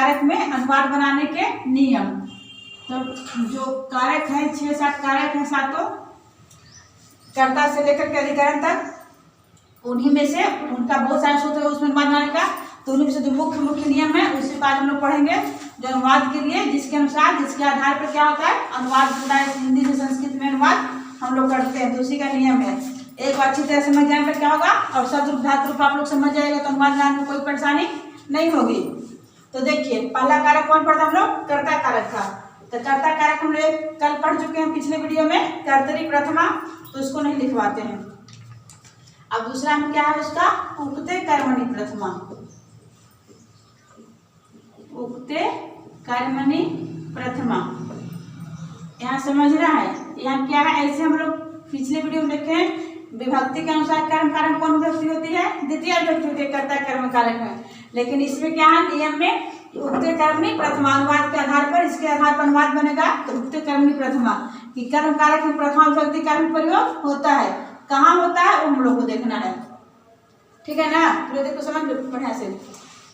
कारक में अनुवाद बनाने के नियम। तो जो कारक हैं 6-7 कारक हैं, सातों कर्ता से लेकर के अधिकरण तक, उन्हीं में से उनका बहुत सारे सूत्र है उसमें अनुवाद बनाने का। तो उन्हीं में से जो मुख्य नियम है उसी का आज हम लोग पढ़ेंगे, जो अनुवाद के लिए जिसके अनुसार जिसके आधार पर क्या होता है अनुवाद होता है। हिंदी से संस्कृत में अनुवाद हम लोग करते हैं, तो उसी का नियम है। एक बार अच्छी तरह समझ जाने पर क्या होगा, और शब्द रूप धातु रूप आप लोग समझ जाएगा तो अनुवाद बनाने में कोई परेशानी नहीं होगी। तो देखिए पहला कारक कौन पढ़ता हम लोग, कर्ता कारक था। तो कर्ता कारक हम लोग कल पढ़ चुके हैं पिछले वीडियो में, कर्तरी प्रथमा, तो इसको नहीं लिखवाते हैं। अब दूसरा में क्या है उसका, उक्ते कर्मणि प्रथमा। उक्ते कर्मणि प्रथमा, यहाँ समझना है। यहाँ क्या है, ऐसे हम लोग पिछले वीडियो में देखे विभक्ति के अनुसार कर्म कारण कौन विभक्ति होती है, द्वितीय विभक्ति होती है कर्ता कर्म कारक में। लेकिन इसमें क्या है नियम में, उक्ते कर्मणि प्रथमा, अनुवाद के आधार पर इसके आधार पर अनुवाद बनेगा। तो उक्ते कर्मणि प्रथमा कि कर्म कारक में प्रथमा विभक्ति का प्रयोग होता है, कहाँ होता है वो हम लोग को देखना है, ठीक है ना। पूरे देखो समझ लो बढ़िया से।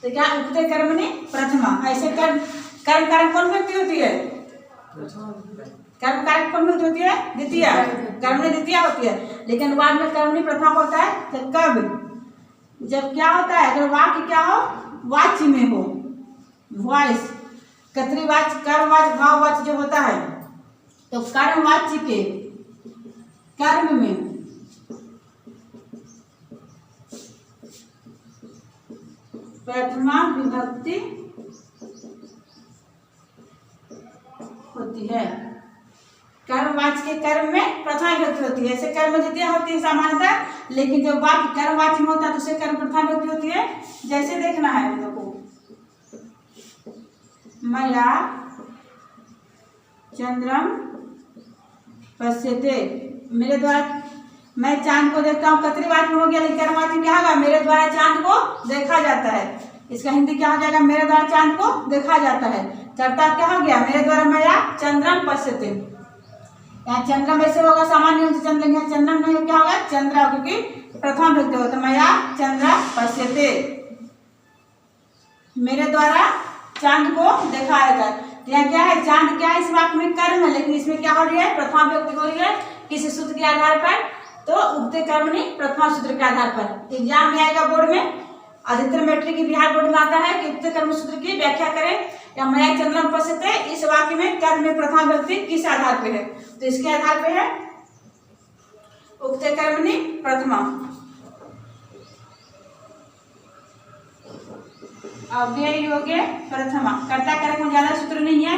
तो क्या उक्ते कर्मणि प्रथमा, ऐसे कर्म कारक कौन विभक्ति होती है, कर्म कारक कौन विभक्ति होती है, द्वितीय, कर्मणि द्वितीय होती है। लेकिन वाक्य में कर्मणि प्रथमा होता है तो कब, जब क्या होता है, अगर वाक्य क्या हो वाच्य में हो, वॉइस कर्तृवाच्य कर्मवाच्य भाववाच्य जो होता है, तो कर्मवाच्य के कर्म में प्रथमा विभक्ति होती है। कर्मवाच्य के कर्म में प्रथमा विभक्ति होती है। ऐसे कर्म द्वितीय होती है सामान्यतः, लेकिन जब वाक्य कर्मवाच्य में होता है तो उसे कर्म प्रथमा विभक्ति होती है। जैसे देखना है हम लोग को, मया चंद्रम पश्यते, मेरे द्वारा मैं चांद को देखता हूँ, कर्तृवाच्य में हो गया, लेकिन कर्मवाच्य क्या होगा, मेरे द्वारा चांद को देखा जाता है। इसका हिंदी क्या हो जाएगा, मेरे द्वारा चांद को देखा जाता है। कर्ता क्या हो गया, मेरे द्वारा मया चंद्रम पश्यते। यहाँ चंद्रम ऐसे होगा सामान्य रूप से चंद्र, यहाँ चंद्रम नहीं क्या होगा चंद्र, क्योंकि प्रथम विभक्ति होता है। मया चंद्र पश्यते, मेरे द्वारा चांद को देखा जाता है। यहाँ क्या है, चांद क्या है इस वाक्य में कर्म है, लेकिन इसमें क्या हो रही है प्रथमा विभक्ति हो रही है। किसी सूत्र के आधार पर, तो उक्ते कर्मणि प्रथमा सूत्र के आधार पर। एग्जाम में आएगा बोर्ड में, अधिकतर मैट्रिक की बिहार बोर्ड में आता है कि उक्ते कर्म सूत्र की व्याख्या करें, या मया चंद्रम पश्यते इस वाक्य में कर्म में प्रथमा विभक्ति किस आधार पे है, तो इसके आधार पे है उक्ते कर्मणि प्रथमा। अव्यय योगे प्रथमा, कर्ता कारक में ज्यादा सूत्र नहीं है।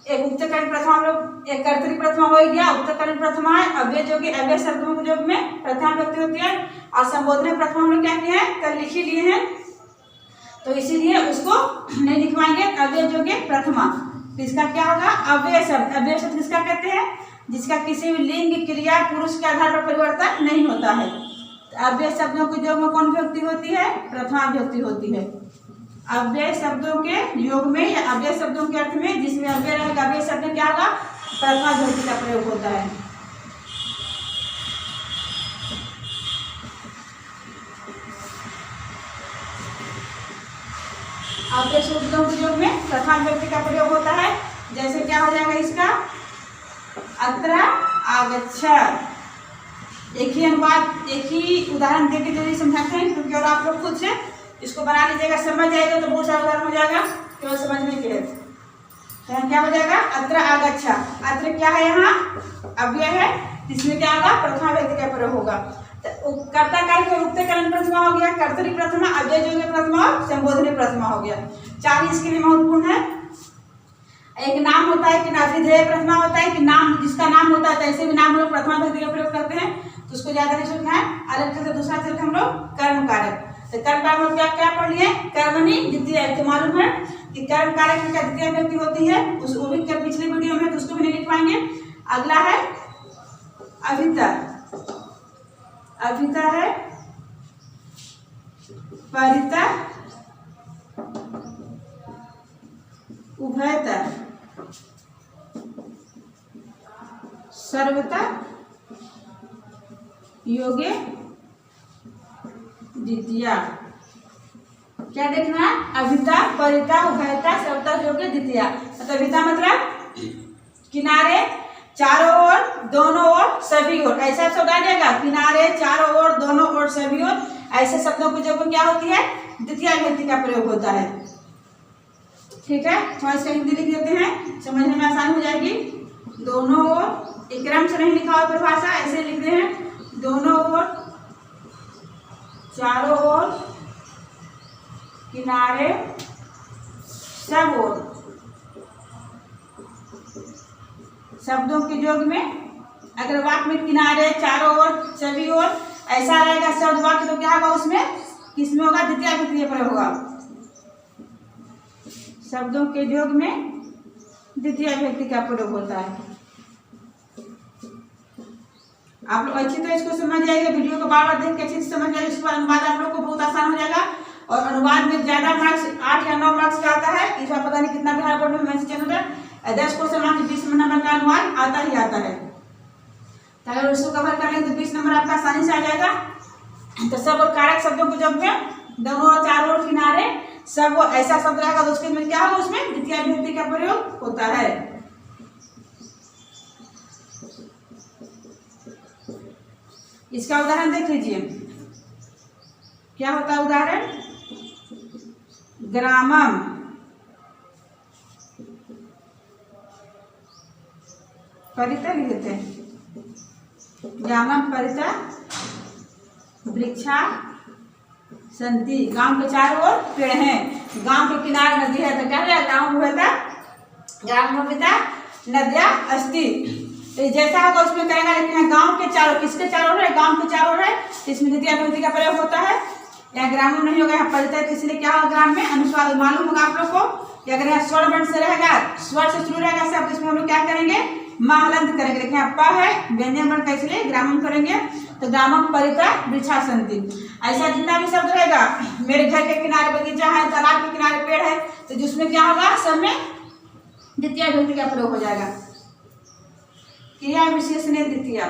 एक उक्त कर्म प्रथमा हम लोग, एक कर्तरी प्रथमा हो गया, उक्त कर्म प्रथमा है। अव्यय योगे अव्यय शब्दों के योग में प्रथमा विभक्ति होती है। और संबोधन प्रथमा हम लोग क्या किए हैं, कल लिख ही लिए हैं, तो इसीलिए उसको नहीं लिखवाएंगे। अव्यय योगे प्रथमा, तो इसका क्या होगा अव्यय शब्द। अव्यय शब्द किसका कहते हैं, जिसका किसी भी लिंग क्रिया पुरुष के आधार पर परिवर्तन नहीं होता है। तो अव्यय शब्दों के योग में कौन विभक्ति होती है, प्रथमा विभक्ति होती है। अव्यय शब्दों के योग में या अव्यय शब्दों के अर्थ में जिसमें अव्यय रहेगा, अव्यय शब्द क्या होगा प्रथमा विभक्ति का प्रयोग होता है। अव्यय शब्दों के योग में प्रथमा विभक्ति का प्रयोग होता है। जैसे क्या हो जाएगा इसका, अत्र आगच्छ। एक ही अनुवाद, एक ही उदाहरण देके जल्दी समझाते हैं, क्योंकि और आप लोग खुद से इसको बना लीजिएगा, समझ जाएगा तो बहुत सारा उदाहरण हो जाएगा केवल समझने के लिए। तो यहाँ क्या हो जाएगा, अत्र आगच्छ। अत्र क्या है, यहाँ अव्यय है, इसमें क्या होगा प्रथमा विभक्ति का प्रयोग होगा। तो कर्ता कारक में उक्ते कर्म प्रथमा हो गया, कर्तरी प्रथमा, अव्यय योगे प्रथमा और संबोधनी प्रथमा हो गया। चार इसके लिए महत्वपूर्ण है। एक नाम होता है कि अभिधेय प्रथमा होता है, कि नाम जिसका नाम होता है, ऐसे भी नाम लोग प्रथमा विभक्ति का प्रयोग करते हैं, तो उसको ज्यादा नहीं सोचना है। अलग से दूसरा चलते हम लोग कर्म कारक। तो कर्म कारक में क्या क्या पढ़ लिए, कर्मणि द्वितीय, तो मालूम है कि कर्म कारक में क्या द्वितीय विभक्ति होती है, उस वो भी पिछले वीडियो में, तो उसको भी नहीं लिखवाएंगे। अगला है अभिता, अभिता है परिता, उभयता, सर्वता, योगे द्वितीया। क्या देखना है? अभिता, परिता, उभयता, सर्वता, योग्य, द्वितीया। मतलब अभिता मतलब किनारे, चारों ओर, दोनों ओर, सभी ओर, ऐसा शब्द आ जाएगा। किनारे, चारों ओर, दोनों ओर, सभी ओर, ऐसे शब्दों की जब क्या होती है? द्वितीय विभक्ति का प्रयोग होता है। ठीक है, थोड़ा इसका हिंदी लिख देते हैं, समझने में आसानी हो जाएगी। दोनों ओर, एक क्रम से नहीं लिखा हुआ परिभाषा, ऐसे लिखते हैं। दोनों ओर, चारों ओर, किनारे, सब ओर। शब्दों के योग में अगर वाक्य में किनारे, चारों ओर, सभी ओर ऐसा रहेगा शब्द वाक्य, तो क्या होगा? उसमें किसमें होगा? द्वितीय विभक्ति प्रयोग होगा। शब्दों के योग में द्वितीय विभक्ति का प्रयोग होता है। आप लोग अच्छी तरह इसको समझ जाइए, वीडियो को बार बार देख के अच्छे से समझ जाइए। इसके बाद अनुवाद आप लोग को बहुत आसान हो जाएगा। और अनुवाद में ज्यादा मार्क्स 8 या 9 मार्क्स का आता है। इस बार पता नहीं कितना बिहार बोर्ड में मैसेज चैनल है, 10 क्वेश्चन मार्क्स 20 नंबर का अनुवाद आता ही आता है। तो अगर उसको कवर कर लें तो 20 नंबर आपका आसानी से आ जाएगा। तो सब और कारक शब्दों को जब में दोनों और चारों ओर, किनारे, सब वो ऐसा शब्द रहेगा तो उसके में क्या होगा? उसमें द्वितीय विभक्ति का प्रयोग होता है। इसका उदाहरण देख लीजिए, क्या होता है उदाहरण? ग्रामम, परिता लिख देते हैं। ग्रामम परिता वृक्षा संति। गांव के चारों ओर पेड़ हैं, गांव के किनारे नदी है, तो क्या है? ग्राम नदिया अस्ति। तो जैसा होगा उसमें करेगा, लिखते हैं गांव के चारों, किसके चारों ओर है? गांव के चारों ओर है, तो इसमें द्वितीय विभक्ति का प्रयोग होता है। यहाँ ग्राम नहीं होगा, यहाँ परिता, तो इसलिए क्या होगा? ग्राम में अनुस्वार मालूम होगा आप लोग को। अगर यहाँ स्वर वर्ण से रहेगा, स्वर से शुरू रहेगा शब्द, इसमें हम लोग क्या करेंगे? महलंत करेंगे। देखिए यहाँ प है, व्यंजन वर्ण का, इसलिए ग्रामम करेंगे। तो ग्रामम परिता वृक्षा संति। ऐसा जितना भी शब्द रहेगा, मेरे घर के किनारे बगीचा है, तालाब के किनारे पेड़ है, तो जिसमें क्या होगा? सब में द्वितीय विभक्ति का प्रयोग हो जाएगा। क्रिया विशेषण द्वितीय,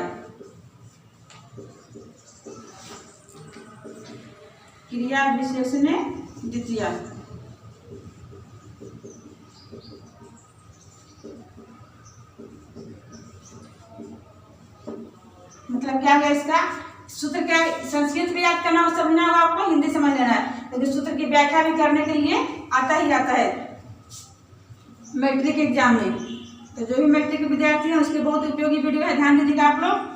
क्रिया विशेषण द्वितीय। मतलब क्या है इसका सूत्र? क्या संस्कृत भी याद करना और समझना होगा आपको, हिंदी समझ लेना है। लेकिन सूत्र की व्याख्या भी करने के लिए आता ही आता है मैट्रिक एग्जाम में। तो जो भी मैट्रिक के विद्यार्थी हैं उसके बहुत उपयोगी वीडियो है, ध्यान दीजिएगा आप लोग।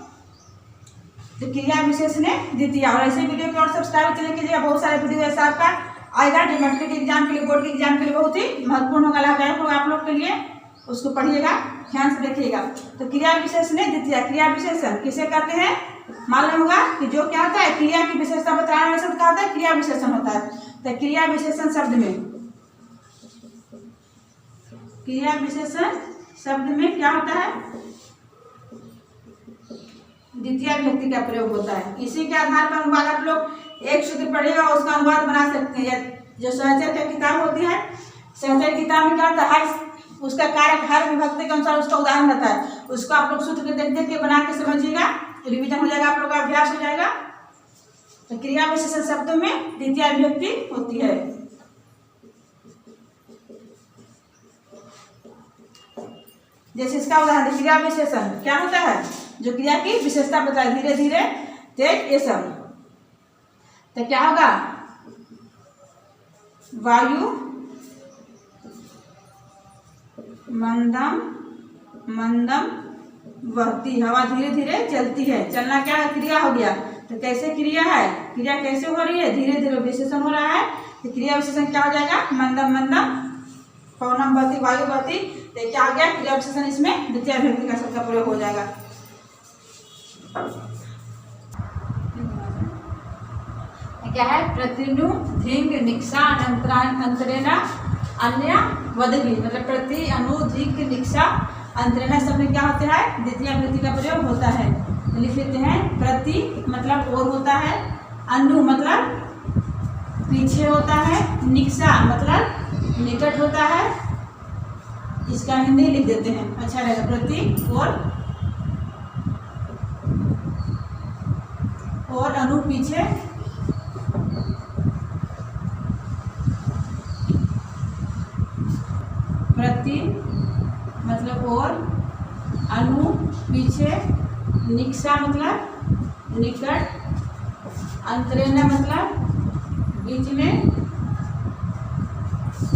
तो क्रिया विशेषण द्वितीय, और ऐसे वीडियो को और सब्सक्राइब चैनल कीजिएगा। बहुत सारे वीडियो ऐसा आपका आएगा जो मैट्रिक एग्जाम के लिए, बोर्ड के एग्जाम के लिए बहुत ही महत्वपूर्ण होगा, लाभदायक होगा आप लोग के लिए। उसको पढ़िएगा, ध्यान से देखिएगा। तो क्रिया विशेषण द्वितीय, क्रिया विशेषण किसे कहते हैं? मालूम होगा कि जो क्या होता है? क्रिया की विशेषता बताने वाला शब्द क्या होता है? क्रिया विशेषण होता है। तो क्रिया विशेषण शब्द में, क्रिया विशेषण शब्द में क्या होता है? द्वितीय विभक्ति का प्रयोग होता है। इसी के आधार पर अनुवाद आप लोग एक सूत्र पढ़ेगा और उसका अनुवाद बना सकते हैं। जो सहचर्य की किताब होती है, सहचर्य किताब में क्या होता है? हर उसका कारक हर विभक्ति के अनुसार उसका उदाहरण रहता है। उसको आप लोग सूत्र के देख देख के बना के समझिएगा, रिवीजन हो जाएगा, आप लोग का अभ्यास हो जाएगा। तो क्रिया विशेषण शब्दों में द्वितीय विभक्ति होती है। जैसे इसका उदाहरण, क्रिया विशेषण क्या होता है? जो क्रिया की विशेषता बताए, धीरे धीरे तेज, ये सब। तो क्या होगा? वायु मंदम मंदम वहती, हवा धीरे धीरे चलती है। चलना क्या है? क्रिया हो गया। तो कैसे क्रिया है? क्रिया कैसे हो रही है? धीरे धीरे विशेषण हो रहा है। तो क्रिया विशेषण क्या हो जाएगा? मंदम मंदम पवनम बहती, वायु बहती। तो क्या हो गया? क्रिया विशेषण, इसमें द्वितीय विभक्ति का शब्द का प्रयोग हो जाएगा। क्या है? प्रतिनु धिंग निक्षा अंतरेना अन्य वदवी, मतलब प्रति अनु धिक निक्षा अंतरेना सब में क्या होता है? द्वितीय विभक्ति का प्रयोग होता है। लिख लेते हैं। प्रति मतलब और होता है, अनु मतलब पीछे होता है, निक्षा मतलब निकट होता है। इसका हिंदी लिख देते हैं, अच्छा रहेगा। प्रति और अनु पीछे प्रति मतलब और, अनु पीछे, निक्षा मतलब निकट, अंतरेण मतलब बीच में,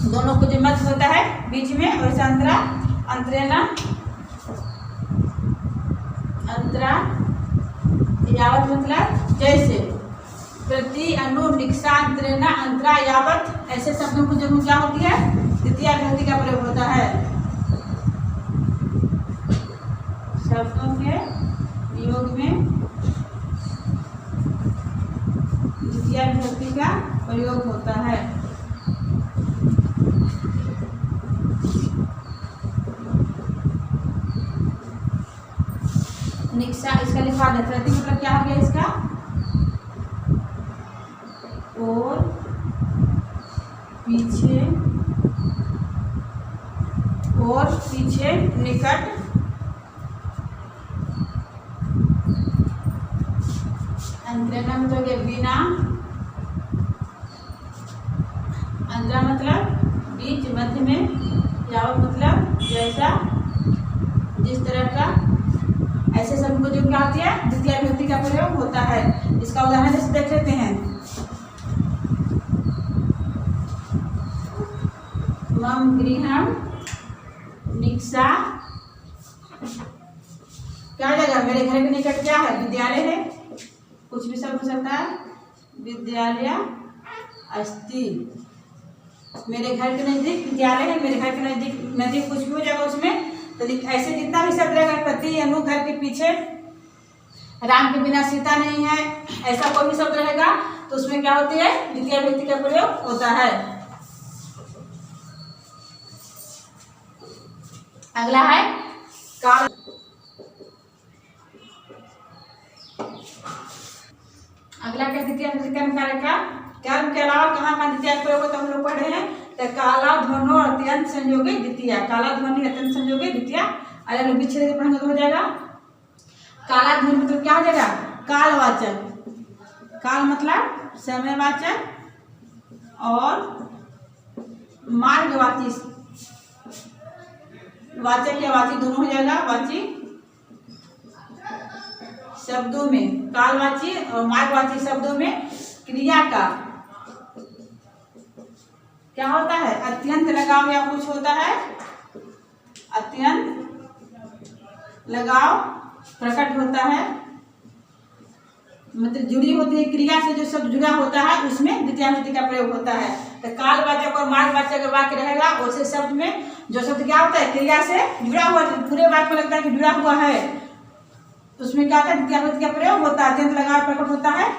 दोनों को जो मध्य होता है बीच में, वैसे अंतरा, अंतरेण, अंतरा यावत मतलब जैसे, प्रति, अनु, निक्षा, अंतरेण, अंतरा, यावत, ऐसे शब्दों को जब क्या होती है द्वितीय विभक्ति का प्रयोग होता है। शब्दों के योग में द्वितीय विभक्ति का प्रयोग होता है। निक्षा, इसका लिखा है प्रति मतलब क्या हो गया इसका, और पीछे, और पीछे, निकट, अंतरेण मतलब बिना, अंतरा मतलब बीच, मध्य में, यावत मतलब जैसा, जिस तरह का, ऐसे शब्द को जो क्या होती है द्वितीय विभक्ति का प्रयोग होता है। इसका उदाहरण जैसे देख लेते हैं, मम गृहम निक्षा, क्या जगह, मेरे घर के निकट क्या है, विद्यालय है, कुछ भी शब्द हो सकता है, विद्यालय अस्ति, मेरे घर के नजदीक विद्यालय है, मेरे घर के नजदीक नदी, कुछ भी हो जाएगा उसमें। तो ऐसे जितना भी शब्द रहेगा, प्रति, अनु, घर के पीछे, राम के बिना सीता नहीं है, ऐसा कोई भी शब्द रहेगा तो उसमें क्या होती है द्वितीय विभक्ति का प्रयोग होता है। अगला है काल, अगला क्या द्वितीय विभक्ति कार्य का कर्म के अलावा कहाँ का द्वितीय प्रयोग होता है हम लोग पढ़ रहे हैं। तो काला ध्वनो अत्यंत संयोगी द्वितीय, काला ध्वनि अत्यंत संयोगी द्वितीय, अलग विच्छेद पढ़ेंगे तो हो जाएगा। काला ध्वनि मतलब क्या हो जाएगा, कालवाचक, काल मतलब समयवाचक और मार्गवाची, वाचक या वाची दोनों हो जाएगा। वाची शब्दों में, कालवाची और मार्गवाची शब्दों में क्रिया का क्या होता है, अत्यंत लगाव या कुछ होता है, अत्यंत लगाव प्रकट होता है, मतलब जुड़ी होती है क्रिया से, जो शब्द जुड़ा होता है उसमें द्वितीय विभक्ति का प्रयोग होता है। तो कालवाचक और मार्गवाचक अगर वाक्य रहेगा उसे शब्द में जो शब्द क्या होता है क्रिया से जुड़ा हुआ, पूरे वाक्य में लगता है कि जुड़ा हुआ है, उसमें क्या होता है द्वितीय विभक्ति का प्रयोग होता है, अत्यंत लगाव प्रकट होता है,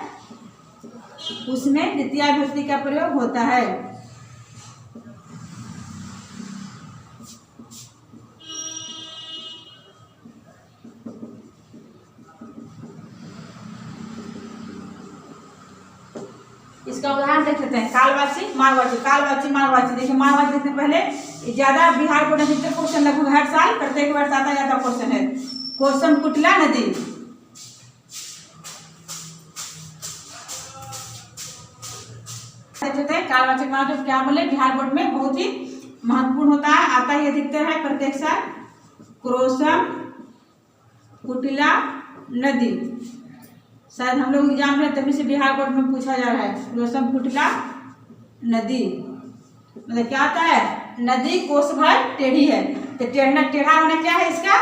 उसमें द्वितीय विभक्ति का प्रयोग होता है। इसका उदाहरण देख लेते हैं, कालवाची मारवाची, कालवाची मारवाची। देखिए मारवाची देखने पहले ज्यादा बिहार बोर्ड में क्वेश्चन लगभग हर साल प्रत्येक वर्ष आता जाता क्वेश्चन है। क्वेश्चन कुटिला नदी, कालवाचक मारवाची क्या बोले, बिहार बोर्ड में बहुत ही महत्वपूर्ण होता है, आता ही अधिकतर है प्रत्येक साल। क्रोशम कुटिला नदी, शायद हम लोग एग्जाम में तभी से बिहार बोर्ड में पूछा जा रहा है। क्रोशम कुटिला नदी मतलब क्या आता है, नदी कोस भर टेढ़ी है। तो टेढ़ना, टेढ़ा होना क्या है, इसका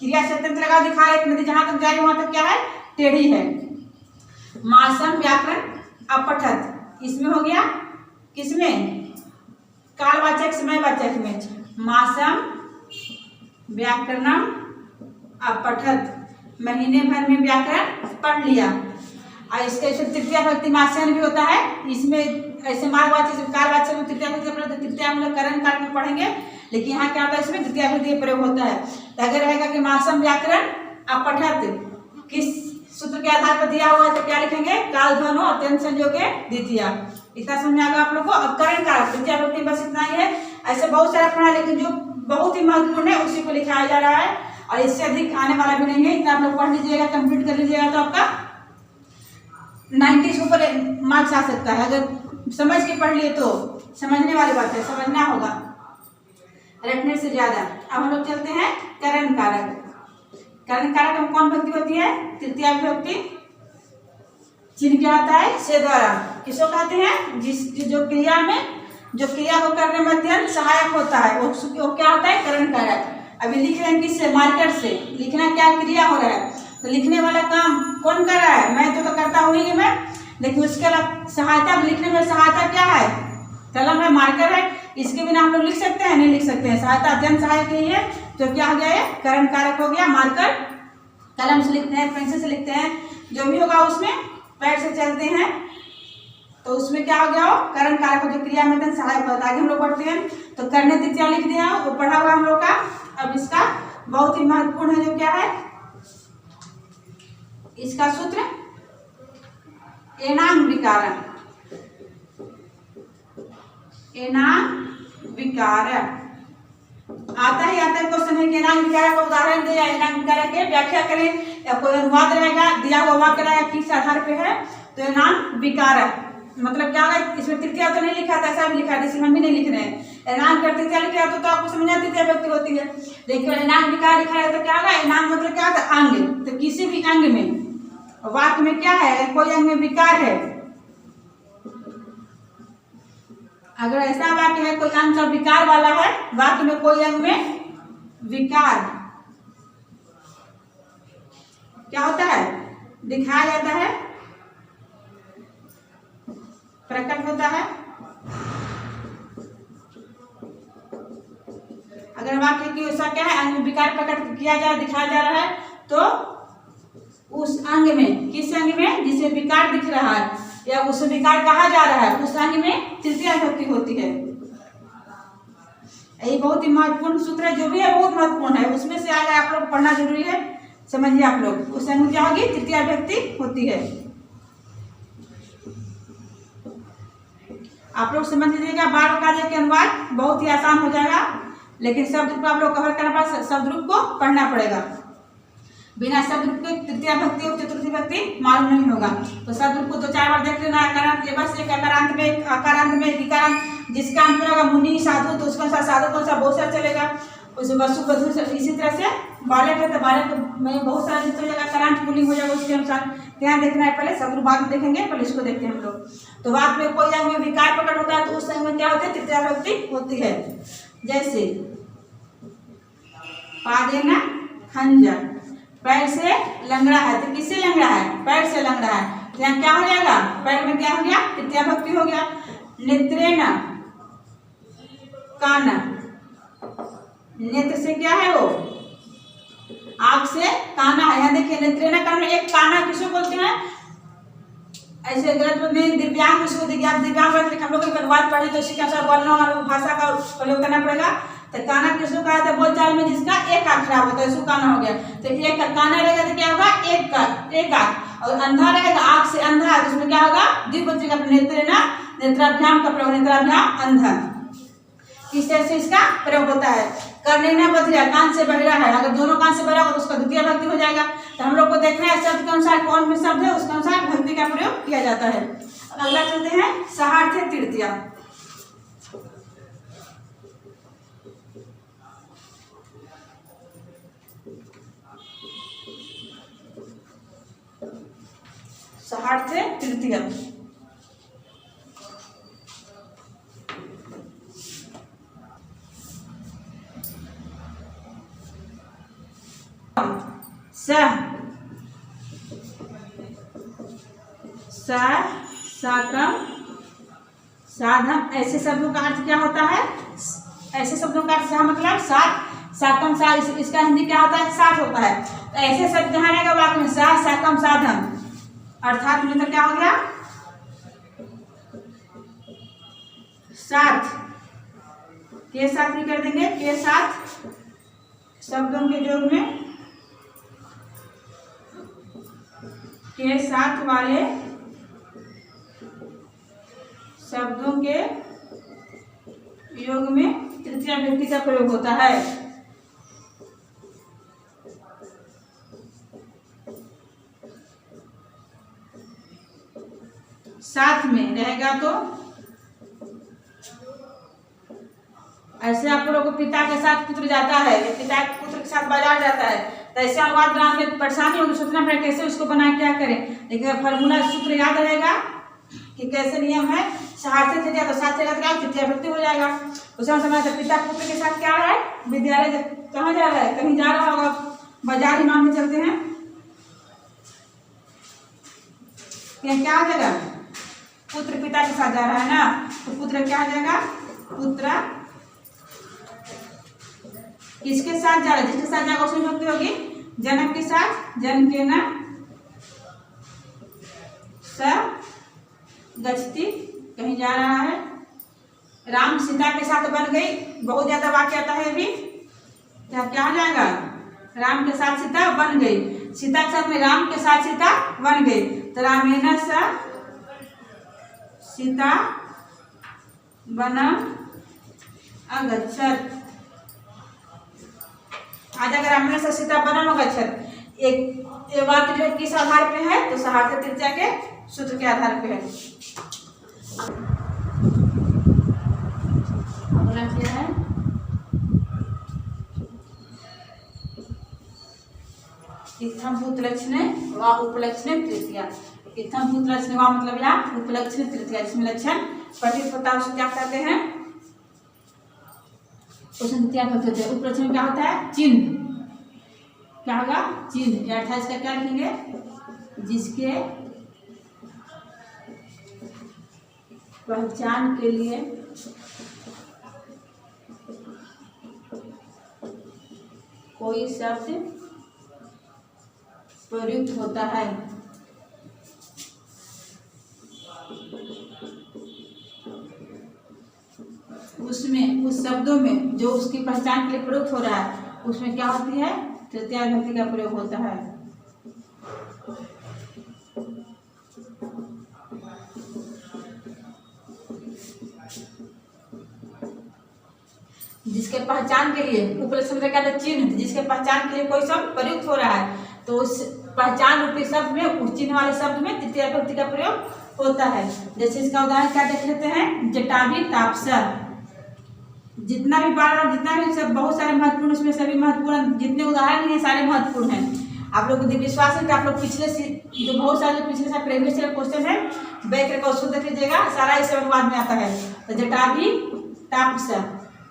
क्रिया से अत्यंत लगा दिखा है, नदी जहां तक जाएगी वहां तक क्या है, टेढ़ी है। मासम व्याकरण अपठत, इसमें हो गया किसमें, कालवाचक समयवाचक में। मासम व्याकरणम अपठत, महीने भर में व्याकरण पढ़ लिया। और इसके तृतीय विभक्ति मासन भी होता है, इसमें ऐसे मार्गवाची कालवाचक में तृतीय विभक्ति प्रयोग, तृतीय हम लोग करण काल में पढ़ेंगे, लेकिन यहाँ क्या होता है इसमें द्वितीय विभक्ति प्रयोग होता है। तो अगर रहेगा कि मासम व्याकरण अपठत किस सूत्र के आधार पर दिया हुआ है तो क्या लिखेंगे, काल ध्वनो अत्यंत संयोगे द्वितीय। इतना समझ आ गया आप लोग को। अब करण काल द्वितीय विभक्ति बस इतना ही है, ऐसे बहुत सारा पढ़ा, लेकिन जो बहुत ही महत्वपूर्ण है उसी को लिखाया जा रहा है और इससे अधिक आने वाला भी नहीं है। इतना आप लोग पढ़ लीजिएगा, कंप्लीट कर लीजिएगा तो आपका 90 से ऊपर मार्क्स आ सकता है। अगर समझ के पढ़ लिए तो समझने वाली बात है, समझना होगा। रटने से ज्यादा। अब हम लोग चलते हैं करण कारक। करण कारक में कौन विभक्ति होती है? तृतीया विभक्ति। चिन्ह क्या होता है? से द्वारा। किसको कहते हैं? जो क्रिया में, जो क्रिया को करने में अत्यंत सहायक होता है वो क्या होता है? करण कारक। अभी लिख रहे हैं किससे? मार्कर से। लिखना क्या क्रिया हो रहा है, तो लिखने वाला काम कौन कर रहा है? मैं तो करता हूँ ही मैं, लेकिन उसके सहायता, लिखने में सहायता क्या है? कलम है, मार्कर है। इसके बिना हम लोग लिख सकते हैं? नहीं लिख सकते हैं। सहायता अत्यंत सहायक ही है, तो क्या हो गया? ये करण कारक हो गया। मार्कर कलम से लिखते हैं, पेंसिल से लिखते हैं, जो भी होगा उसमें पैर से चलते हैं, तो उसमें क्या हो गया? वो करण कारक जो क्रिया में अत्यंत सहायक होता है। आगे हम लोग बढ़ते हैं, तो करने तृतीया लिख दिया, वो पढ़ा हुआ हम लोग का। अब इसका बहुत ही महत्वपूर्ण है, जो क्या है इसका सूत्र? एनांग विकारक। एनांग विकारक आता ही आता है क्वेश्चन है कि एनांग विकारक का उदाहरण दे या एनांग विकारक के व्याख्या करें, या कोई अनुवाद रहेगा, दिया हुआ वाक्य रहेगा, किस आधार पे है, तो एनांग विकारक मतलब क्या होगा? इसमें तृतीया तो नहीं लिखा था, ऐसा भी लिखा है, हम भी नहीं लिख रहे हैं। एनांग कर तृतीया लिखा है तो आपको समझ तृतीया व्यक्ति होती है, लेकिन एनांग विकार लिखा है तो क्या होगा? एनांग मतलब क्या होता है? अंग। तो किसी भी अंग में, वाक्य में क्या है? कोई अंग में विकार है, अगर ऐसा वाक्य है कोई अंग का विकार वाला है, वाक्य में कोई अंग में विकार क्या होता है? दिखाया जाता है, प्रकट होता है। अगर वाक्य की ऐसा क्या है? अंग में विकार प्रकट किया जा, दिखाया जा रहा है, तो उस अंग में, किस अंग में जिसे विकार दिख रहा है या उसे विकार कहा जा रहा है, उस अंग में तृतीया विभक्ति होती है। ये बहुत ही महत्वपूर्ण सूत्र है, जो भी है बहुत महत्वपूर्ण है। उसमें से आगे आप लोग पढ़ना जरूरी है, समझिए आप लोग। उस अंग में क्या होगी? तृतीया विभक्ति होती है। आप लोग समझ लीजिएगा। बार कार्य के अनुवाद बहुत ही आसान हो जाएगा, लेकिन शब्द रूप को आप लोग कवर करना पड़ेगा, शब्द रूप को पढ़ना पड़ेगा। बिना शब्द रूप के तृतीया विभक्ति और चतुर्थी विभक्ति मालूम नहीं होगा। तो शब्द रूप को तो 4 बार देख लेना। अकारांत, बस एक अकारांत में, अकारांत में एक इकारांत, जिसका अंत रहेगा मुनि साधु, तो उसका अनुसार साधु कौन सा? बहुत सारा चलेगा। उस वसु वधु से इसी तरह से बालक है तो बालक में बहुत सारा जितना जगह अकारांत पुल्लिंग हो जाएगा, उसके अनुसार ध्यान देखना है। पहले शब्द रूप बाद में देखेंगे, पहले इसको देखते हैं हम लोग। तो वाक्य में कोई अंग में विकार प्रकट होता है, तो उस अंग में क्या होता है? तृतीया विभक्ति होती है। जैसे पादेना खंजर, पैर से लंगड़ा है, तो किससे लंगड़ा है? पैर से लंगड़ा है, तो यहाँ क्या हो जाएगा? पैर में क्या हो गया? तृतीया विभक्ति हो गया। नेत्रेण कान, नेत्र से क्या है? वो आंख से काना है। यहाँ देखिए नेत्रेण कान में एक काना किसको बोलते हैं? ऐसे गलत बोलते हैं दिव्यांग, किसको दिव्यांग? दिव्यांग हम लोग अनुवाद पढ़े तो इसी के अनुसार बोलना वाला भाषा का प्रयोग करना पड़ेगा। तो काना किसको कहा था? बोलचाल में जिसका एक आंख खराब होता है, इसको काना हो गया। तो एक का काना रहेगा तो क्या होगा? एक आंख। और अंधा रहेगा, आंख से अंधा है, तो उसमें क्या होगा? द्विवचन का नेत्रेण, नेत्राभ्याम का प्रयोग, नेत्राभ्याम अंधा। किस तरह से इसका प्रयोग होता है? कर्णेन बधिरा, कान से बहिरा है, अगर दोनों कान से बहिरा हो तो उसका द्वितीय विभक्ति हो जाएगा। तो हम लोग को देखना है शब्द के अनुसार कौन भी शब्द है उसके अनुसार विभक्ति का प्रयोग किया जाता है। अगला चलते हैं सहार्थ तृतीया। सहार्थ तृतीया साकम साधम, ऐसे शब्दों का अर्थ क्या होता है? ऐसे शब्दों का अर्थ मतलब सात, साकम सा, इसका हिंदी क्या होता है? साथ होता है। तो ऐसे शब्द जहाँ रहेगा वाक्य में साकम साधम, अर्थात मतलब क्या हो गया? साथ के साथ भी कर देंगे, के साथ शब्दों के योग में के साथ वाले शब्दों के योग में तृतीया विभक्ति का प्रयोग होता है। साथ में रहेगा तो ऐसे आप लोगों को पिता के साथ पुत्र जाता है, पिता के पुत्र के साथ बाजार जाता है, तो ऐसे अनुवाद बनाने में परेशानी होगी, सोचना पड़ेगा कैसे उसको बनाए, क्या करें। लेकिन फॉर्मूला सूत्र याद रहेगा कि कैसे नियम है, सहार्थक थे तो साथ जगह तृतीया विभक्ति हो जाएगा। उसे समझ पिता पुत्र के साथ क्या है, विद्यालय कहाँ जा रहा है, कहीं जा रहा होगा, बाजार ही मान के चलते हैं, क्या हो जाएगा, पुत्र पिता के साथ जा रहा है ना, तो पुत्र क्या हो जाएगा, पुत्र किसके साथ जा रहा है, जिसके साथ जाएगा उसमें विभक्ति होगी, जनक के साथ, जन के ना स गच्छति कहीं जा रहा है। राम सीता के साथ बन गई, बहुत ज्यादा वाक्य आता है भी, क्या हो जाएगा, राम के साथ सीता बन गई, सीता के साथ में राम के साथ सीता बन गई, तो रामेण स सीता वनम अगच्छत। आज अगर रामेण स सीता वनम अगच्छत एक वाक्य जो किस आधार पे है, तो सहार्थक तृतीया के सूत्र के आधार पे है। अगला क्या है, इत्थम भूतलक्षणे व उपलक्षणे तृतीया। इत्थम भूतलक्षणे व मतलब या उपलक्षणे तृतीया, जिसमें लक्षण प्रतीत होता है, उसे क्या कहते हैं, उसे तृतीया कहते हैं। उपलक्षण क्या होता है, चिन्ह, क्या होगा, चिन्ह, या 28 का क्या लिखेंगे, जिसके पहचान के लिए कोई शब्द प्रयुक्त होता है। उसमें उस शब्दों में जो उसकी पहचान के लिए प्रयुक्त हो रहा है, उसमें क्या होती है, तृतीया विभक्ति का प्रयोग होता है। जिसके पहचान के लिए, उपलक्षण क्या है, चिन्ह, जिसके पहचान के लिए कोई शब्द प्रयुक्त हो रहा है, तो उस पहचान रूपी शब्द में, उस चिन्ह वाले शब्द में तृतीया विभक्ति का प्रयोग होता है। जैसे इसका उदाहरण क्या देख लेते हैं, जटाभि तापसा। जितना भी बार जितना भी सब बहुत सारे महत्वपूर्ण, उसमें सभी महत्वपूर्ण जितने उदाहरण हैं सारे महत्वपूर्ण हैं। आप लोग को विश्वास है कि आप लोग पिछले जो बहुत सारे पिछले साल प्रीवियस ईयर क्वेश्चन है, बैक क्वेश्चन देख लीजिएगा, सारा इस अनुवाद में आता है। तो जटाभि तापसा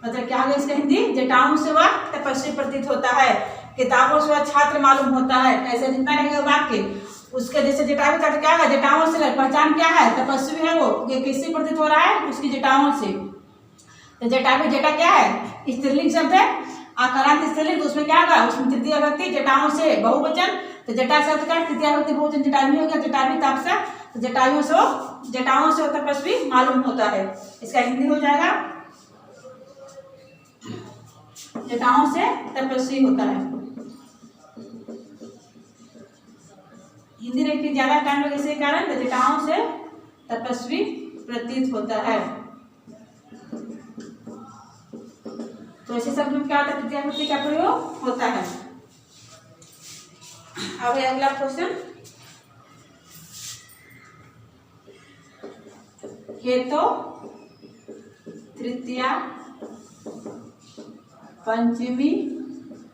मतलब क्या होगा इसका हिंदी, जटाओं से वह तपस्वी प्रतीत होता है, किताबों से वह छात्र मालूम होता है। ऐसे जितना रहेगा वाक्य उसके, जैसे जटाओं का क्या है, जटाओं से पहचान क्या है, तपस्वी है वो, ये किससे प्रतीत हो रहा है, उसकी जटाओं से। तो जटाभि, जटा क्या है, स्त्रीलिंग शब्द है, आकारांत स्त्रीलिंग, तो उसमें क्या होगा, उसमें तृतीया विभक्ति, जटाओं से बहुवचन, तो जटा शब्द का तृतीया विभक्ति बहुवचन जटाभि हो गया, जटाभि तापसा, तो जटाओं से तपस्वी मालूम होता है। इसका हिंदी हो जाएगा, जटाओं से तपस्वी होता है। हिंदी रखिए, ज्यादा टाइम लगे इसी कारण, जटाओं से तपस्वी प्रतीत होता है। तो ऐसे शब्द में क्या होता है, तृतीया विभक्ति का प्रयोग होता है। अब अगला क्वेश्चन, हेतु तृतीया पंचमी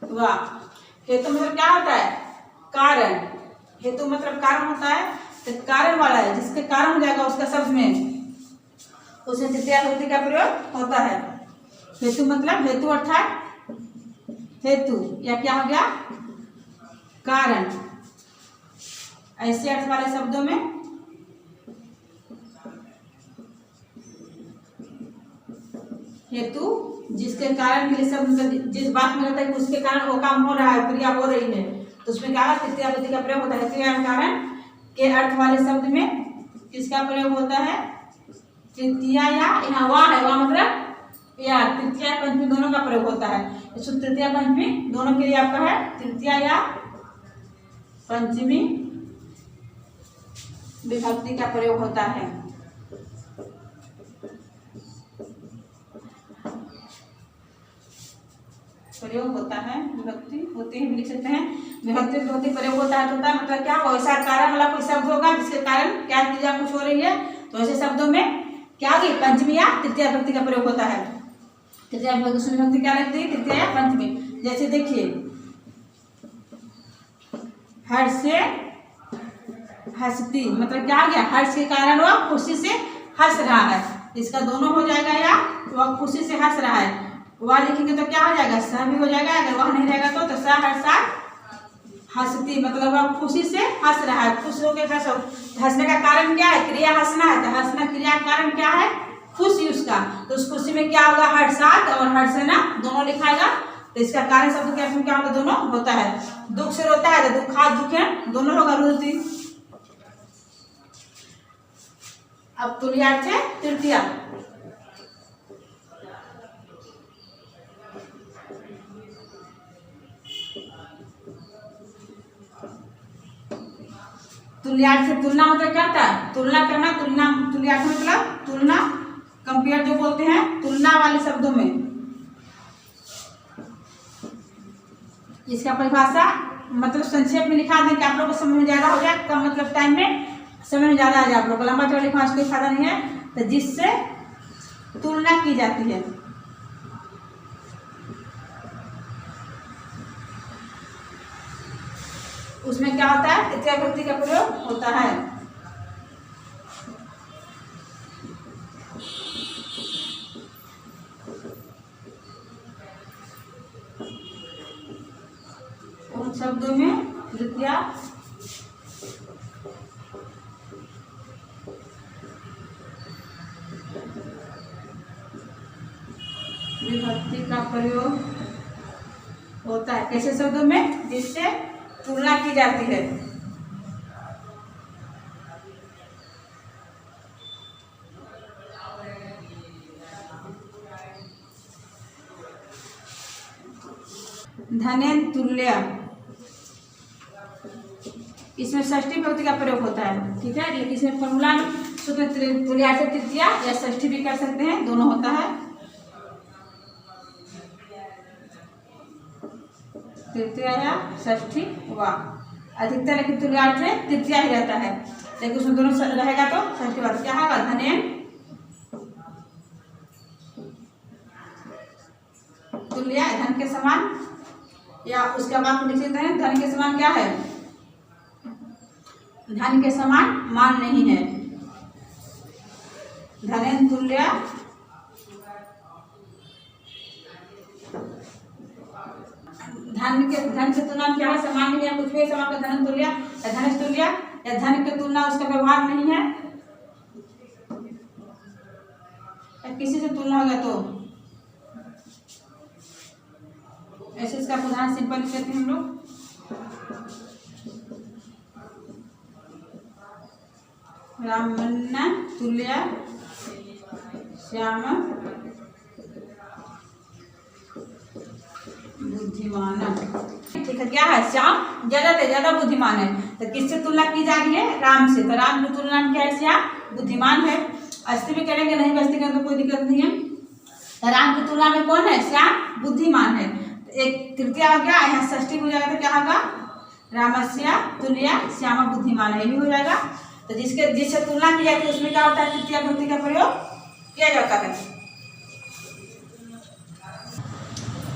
व। हेतु मतलब क्या होता है, कारण, हेतु मतलब कारण होता है, तो कारण वाला है, जिसके कारण हो जाएगा उसका शब्द में, उसे तृतीया विभक्ति का प्रयोग होता है। हेतु मतलब, हेतु अर्थात हेतु, या क्या हो गया, कारण। ऐसे अर्थ वाले शब्दों में हेतु जिसके कारण के लिए शब्द, जिस बात में रहता है कि उसके कारण वो काम हो रहा है, क्रिया हो रही है, तो उसमें क्या है, तृतीया विभक्ति का प्रयोग होता है। हेतु कारण के अर्थ वाले शब्द में किसका प्रयोग होता है, तृतीया, या यहाँ वाह है, वाह मतलब या तृतीया पंचमी दोनों का प्रयोग होता है। इसमें तृतीया पंचमी दोनों के लिए आपका है, तृतीया या पंचमी विभक्ति का प्रयोग होता है। प्रयोग होता है, विभक्ति होती है, लिख सकते हैं, विभक्ति विभक्ति प्रयोग होता है, तो होता है मतलब क्या, वैसा कारण वाला कोई शब्द होगा जिसके कारण क्या क्रिया कुछ हो रही है, तो ऐसे शब्दों में क्या होगी, पंचमी या तृतीया विभक्ति का प्रयोग होता है। तृतीया विभक्ति क्या लगती है? तृतीया पंचमी। जैसे देखिए हर्ष से हंसती, मतलब क्या आ गया? हर्ष के कारण वह खुशी से हंस रहा है। इसका दोनों हो जाएगा, या वह खुशी से हंस रहा है। वह लिखेंगे तो क्या हो जाएगा? स भी हो जाएगा। अगर वह नहीं रहेगा तो स हर्षात हंसती, मतलब वह खुशी से हंस रहा है। खुश होकर हंसने का कारण क्या है? क्रिया हंसना है। तो हंसना क्रिया का कारण क्या है? खुशी उसका। तो उस खुशी में क्या होगा? हर्षात और हर्षना दोनों लिखाएगा। तो इसका कारण शब्द के अर्थ में क्या होता है? दोनों होता है। दुख से रोता है तो दुखात दुखें दोनों होगा रुदती। अब तुल्यार्थ है तृतीया। तुल्यार्थ से तुलना मतलब क्या होता है? तुलना करना। तुलना तुल्यार्थ मतलब तुलना, कंपेयर जो बोलते हैं तुलना वाले शब्दों में। इसका परिभाषा मतलब संक्षेप में लिखा दें कि आप लोग को समझ में ज्यादा हो जाए, कम मतलब टाइम में समझ में ज्यादा आ जाए। आप लोग को लंबा चौड़ा लिखना कोई फायदा नहीं है। तो जिससे तुलना की जाती है, उसमें क्या होता है? तृतीया विभक्ति का प्रयोग होता है। उन शब्दों में तृतीया विभक्ति का प्रयोग होता है। कैसे शब्दों में? जिससे तुलना की जाती है। धनेन तुल्य, इसमें षष्ठी विभक्ति का प्रयोग होता है। ठीक है, लेकिन इसमें फॉर्मूला सूत्र तुल्यार्थ तृतीया या षष्ठी भी कर सकते हैं, दोनों होता है। तृतीया या षष्ठी वा अधिकतर, लेकिन तुल्यार्थ में तृतीया ही रहता है। लेकिन उसमें दोनों रहेगा तो षष्ठी वा क्या होगा? धनेन तुल्य, धन के समान, या उसके बाद लिख सकते हैं धन के समान क्या है? धन के समान मान नहीं है। धनेन तुल्य धन से तुलना क्या है? समान नहीं है, कुछ भी समान का धन तुल्य या धन तुल्य, या धन की तुलना उसका व्यवहार नहीं है, या किसी से तुलना होगा तो ऐसे इसका उदाहरण सिंपल लिख लेते हैं हम लोग। रामन्ना तुल्य श्याम बुद्धिमान। ठीक है, क्या है? श्याम ज्यादा से ज्यादा बुद्धिमान है। तो किससे तुलना की जा रही है? राम से। तो राम की तुलना में क्या है? श्याम बुद्धिमान है। अस्ति भी करेंगे, नहीं बस्ती करेंगे तो कोई दिक्कत नहीं है। तो राम की तुलना में कौन है? श्याम बुद्धिमान है। तो एक तृतीया हो गया, यहाँ षष्ठी हो जाएगा तो क्या होगा? रामस्य तुल्य श्याम बुद्धिमान है, ये भी हो जाएगा। तो जिससे तुलना की जाती है उसमें क्या होता है? तृतीया विभक्ति का प्रयोग किया जाता है।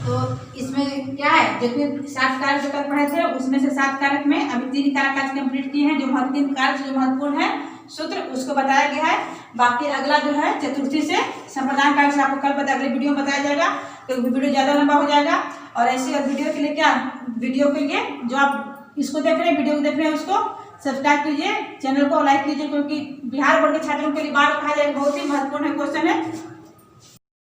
तो इसमें क्या है? जितने 7 कारक जो कल पढ़े थे उसमें से 7 कारक में अभी 3 कारक आज कंप्लीट किए हैं। जो 3 कारक जो महत्वपूर्ण है सूत्र उसको बताया गया है। बाकी अगला जो है चतुर्थी से संप्रदान कारक से आपको कल अगले वीडियो में बताया जाएगा। तो वीडियो ज़्यादा लंबा हो जाएगा। और ऐसे वीडियो के लिए वीडियो के लिए जो आप इसको देख रहे हैं, वीडियो को देख रहे हैं, उसको सब्सक्राइब कीजिए, चैनल को लाइक कीजिए, क्योंकि बिहार बोर्ड के छात्रों के लिए बार उठाया जाएगा, बहुत ही महत्वपूर्ण क्वेश्चन है।